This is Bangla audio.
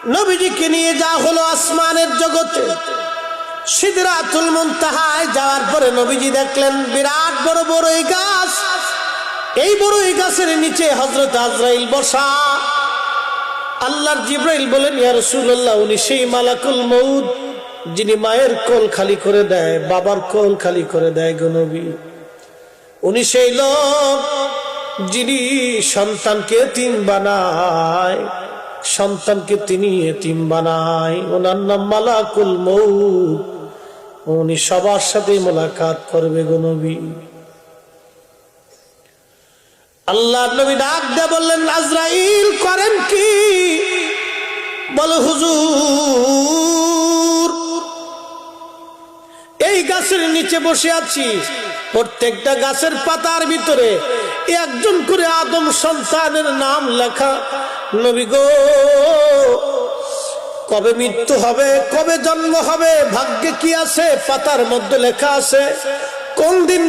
নবীজিকে নিয়ে যা হলো আসমানের জগতে, সিদরাতুল মুনতাহায় যাওয়ার পরে নবীজি দেখলেন বিরাট বড় বড়ই গাছ। এই বড়ই গাছের নিচে হযরত আজরাইল বসা। আল্লাহর জিবরাইল বলেন, ইয়া রাসূলুল্লাহ, উনি সেই মালাকুল মউত যিনি মায়ের কোল খালি করে দেয়, বাবার কোল খালি করে দেয় গো নবী। উনি সেই লোক যিনি সন্তানকে এতিম বানায়, সন্তানকে তিনি এতিম বানায়। ওনার নাম মালাকুল মউত। উনি সবার সাথে মোলাকাত করবে গো নবী। আল্লাহ নবী ডাক দিয়ে বললেন, আজরাইল করেন কি? বলে, হুজুর এই গাছের নিচে বসে আছি, প্রত্যেকটা গাছের পাতার ভিতরে একজন করে আদম সন্তানের নাম লেখা। নবী গো, কবে মৃত্যু হবে, কবে জন্ম হবে, ভাগ্যে কি আছে পাতার মধ্যে লেখা আছে। কোন দিন